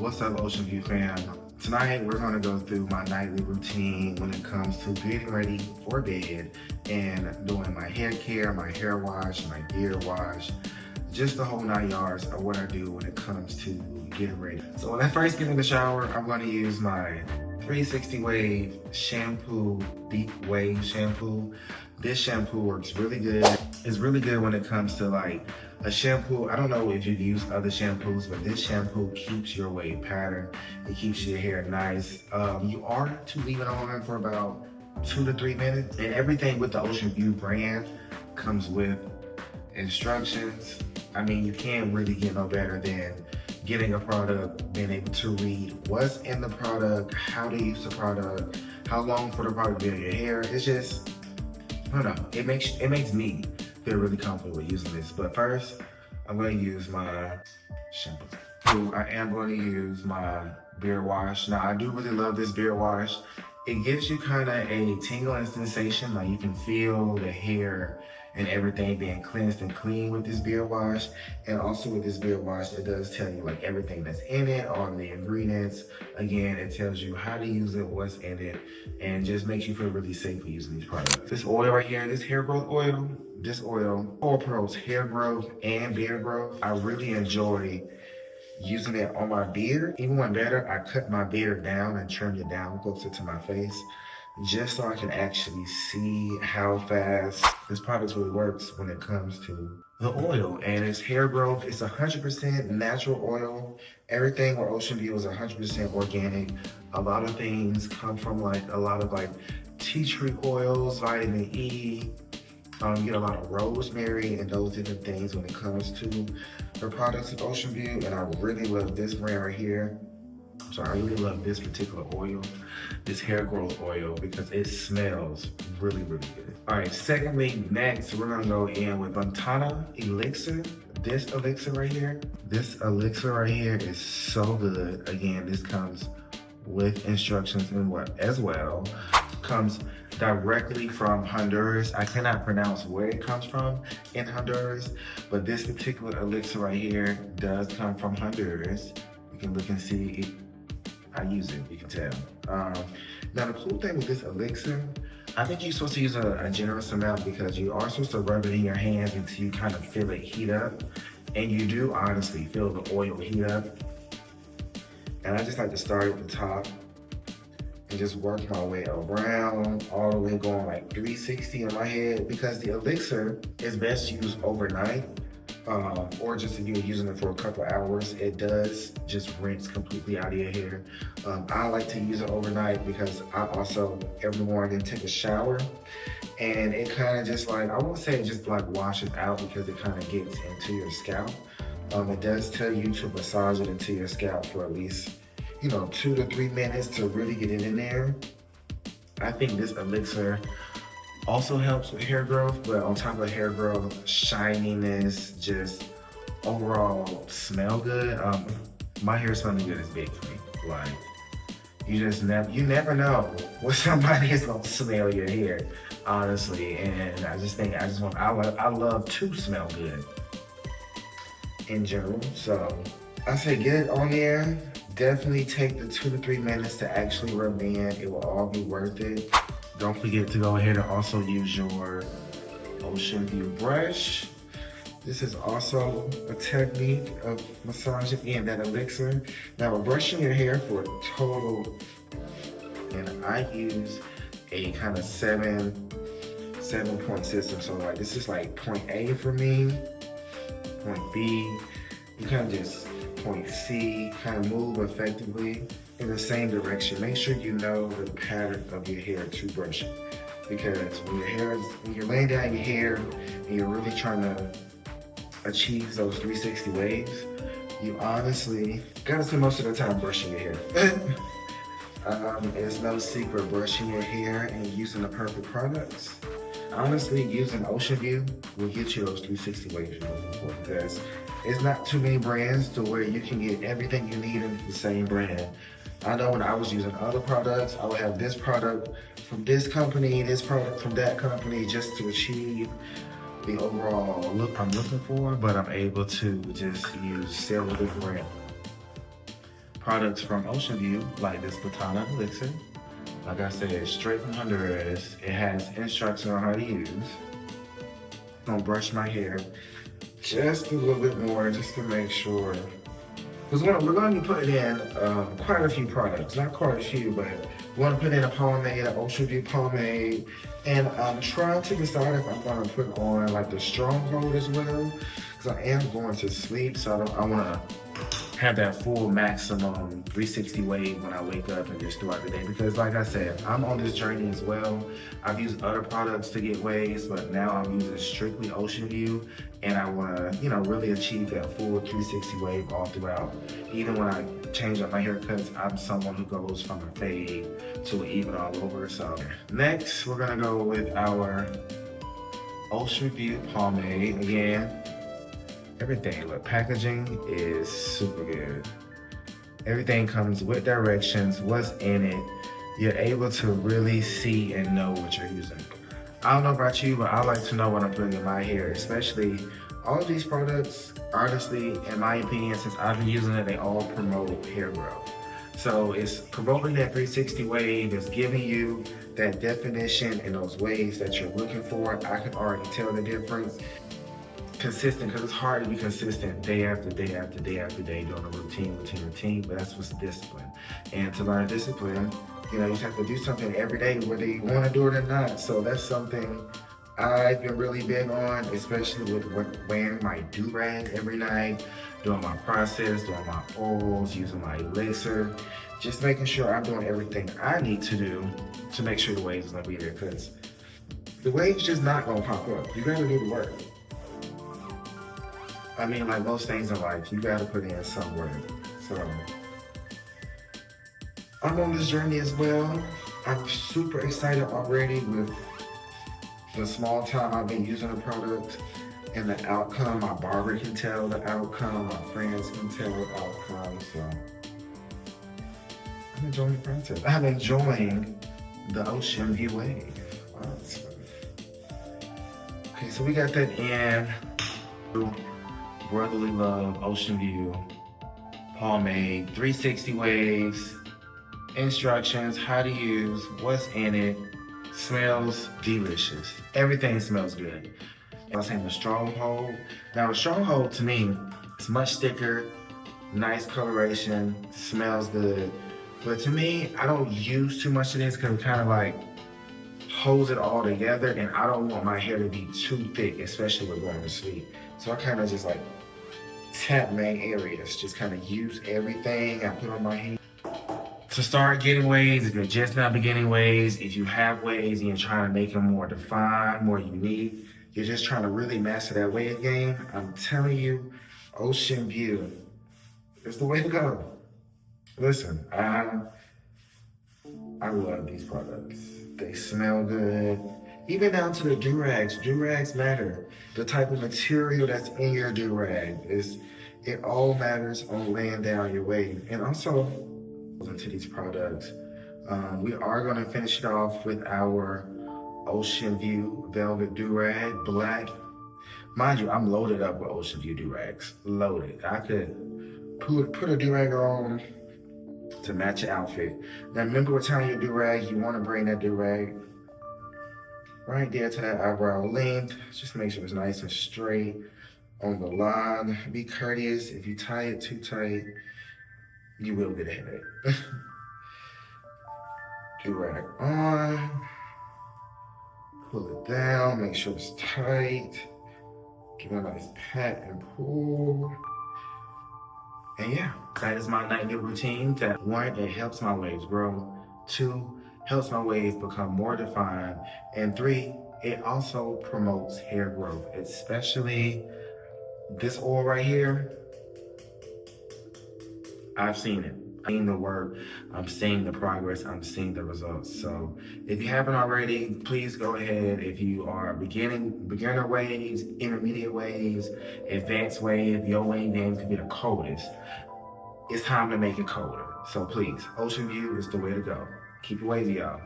What's up, Ocean View fam? Tonight we're gonna go through my nightly routine when it comes to getting ready for bed and doing my hair care, my hair wash, my beard wash, just the whole 9 yards of what I do when it comes to getting ready. So when I first get in the shower, I'm gonna use my 360 Wave shampoo, deep wave shampoo. This shampoo works really good. It's really good when it comes to like a shampoo. I don't know if you've used other shampoos, but this shampoo keeps your wave pattern. It keeps your hair nice. You are to leave it on for about 2 to 3 minutes. And everything with the Ocean View brand comes with instructions. I mean, you can't really get no better than getting a product, being able to read what's in the product, how to use the product, how long for the product to be in your hair. It's just, I don't know, it makes me feel really comfortable with using this. But first, I'm going to use my shampoo. So I am going to use my beard wash. Now, I do really love this beard wash. It gives you kind of a tingling sensation, like you can feel the hair and everything being cleansed and clean with this beard wash. And also with this beard wash, it does tell you like everything that's in it, all the ingredients. Again, it tells you how to use it, what's in it, and just makes you feel really safe for using these products. This oil right here, this hair growth oil, this oil promotes hair growth and beard growth. I really enjoy using it on my beard. Even when better, I cut my beard down and trimmed it down closer to my face, just so I can actually see how fast this product really works when it comes to the oil. And it's hair growth. It's 100% natural oil. Everything with Ocean View is 100% organic. A lot of things come from like a lot of like tea tree oils, vitamin E. You get a lot of rosemary and those different things when it comes to the products of Ocean View. And I really love this brand right here. So I really love this particular oil, this hair growth oil, because it smells really, really good. All right, secondly, next, we're gonna go in with Montana Elixir. This elixir right here, is so good. Again, this comes with instructions as well. Comes directly from Honduras. I cannot pronounce where it comes from in Honduras, but this particular elixir right here does come from Honduras. You can look and see it. I use it, you can tell. Now the cool thing with this elixir, I think you're supposed to use a generous amount because you are supposed to rub it in your hands until you kind of feel it heat up. And you do honestly feel the oil heat up. And I just like to start at the top and just work my way around, all the way going like 360 in my head, because the elixir is best used overnight. Or just if you're using it for a couple hours, it does just rinse completely out of your hair. I like to use it overnight because I also every morning take a shower, and it kind of just like, I won't say it just like washes out because it kind of gets into your scalp. It does tell you to massage it into your scalp for at least 2 to 3 minutes to really get it in there. I think this elixir also helps with hair growth, but on top of hair growth, shininess, just overall smell good. My hair smelling good is big for me. Like, you never know what somebody is gonna smell your hair, honestly. And I love to smell good in general. So I say get it on there. Definitely take the 2 to 3 minutes to actually rub in. It will all be worth it. Don't forget to go ahead and also use your Ocean View brush. This is also a technique of massaging in that elixir. Now we're brushing your hair for a total, and I use a kind of 7-point system. So like this is like point A for me, point B, you kind of just point C, kind of move effectively in the same direction. Make sure you know the pattern of your hair to brush it. Because when you're laying down your hair and you're really trying to achieve those 360 waves, you honestly gotta spend most of the time brushing your hair. It's no secret brushing your hair and using the perfect products. Honestly, using Ocean View will get you those 360 waves you're looking for, because it's not too many brands to where you can get everything you need in the same brand. I know when I was using other products, I would have this product from this company, this product from that company, just to achieve the overall look I'm looking for, but I'm able to just use several different products from Ocean View, like this Platana Elixir. Like I said, straight from Honduras. It has instructions on how to use. I'm gonna brush my hair just a little bit more, just to make sure. Because we're going to be putting in quite a few products, not quite a few, but we want to put in a pomade, an Ocean View pomade, and I'm trying to decide if I'm going to put on like the Stronghold as well, because I am going to sleep, so I want to have that full maximum 360 wave when I wake up and just throughout the day. Because like I said, I'm on this journey as well. I've used other products to get waves, but now I'm using strictly Ocean View, and I want to, really achieve that full 360 wave all throughout. Even when I change up my haircuts, I'm someone who goes from a fade to an even all over. So next, we're gonna go with our Ocean View pomade again. Everything, look, packaging is super good. Everything comes with directions, what's in it. You're able to really see and know what you're using. I don't know about you, but I like to know what I'm putting in my hair, especially all of these products, honestly, in my opinion, since I've been using it, they all promote hair growth. So it's promoting that 360 wave, it's giving you that definition and those waves that you're looking for. I can already tell the difference. Consistent, because it's hard to be consistent day after day after day after day doing a routine, but that's what's discipline. And to learn discipline, you just have to do something every day, whether you want to do it or not. So that's something I've been really big on, especially with wearing my do-rag every night, doing my process, doing my oils, using my elixir, just making sure I'm doing everything I need to do to make sure the waves is gonna be there, because the waves just not gonna pop up. You gotta do the work. I mean, like most things in life, you gotta put in some work. So I'm on this journey as well. I'm super excited already with the small time I've been using the product and the outcome. My barber can tell the outcome, my friends can tell the outcome. So I'm enjoying the process. I'm enjoying the Ocean View wave. Awesome. Okay, so we got that in. Brotherly Love Ocean View pomade, 360 waves, instructions, how to use, what's in it, smells delicious. Everything smells good. I was saying the Stronghold. Now the Stronghold to me, it's much thicker, nice coloration, smells good. But to me, I don't use too much of this because it kind of like holds it all together, and I don't want my hair to be too thick, especially with going to sleep. So I kind of just like tap main areas, just kind of use everything I put on my hair. To start getting waves, if you're just now beginning waves, if you have waves and you're trying to make them more defined, more unique, you're just trying to really master that wave game, I'm telling you, Ocean View is the way to go. Listen, I love these products. They smell good. Even down to the do-rags. Do-rags matter. The type of material that's in your do-rag it all matters on laying down your wave. And also, into these products, we are going to finish it off with our Ocean View Velvet Do-Rag Black. Mind you, I'm loaded up with Ocean View do-rags. Loaded. I could put a do-rag on to match your outfit. Now remember what time your do-rag, you want to bring that do-rag right there to that eyebrow length. Just make sure it's nice and straight on the line. Be courteous. If you tie it too tight, you will get a headache. Do-rag on. Pull it down. Make sure it's tight. Give it a nice pat and pull. And yeah, that is my nightly routine. That one, it helps my waves grow. Two, helps my waves become more defined. And three, it also promotes hair growth, especially this oil right here. I've seen it. I'm seeing the work, I'm seeing the progress, I'm seeing the results. So if you haven't already, please go ahead. If you are beginner waves, intermediate waves, advanced wave, your wave game could be the coldest. It's time to make it colder. So please, Ocean View is the way to go. Keep it wavy, y'all.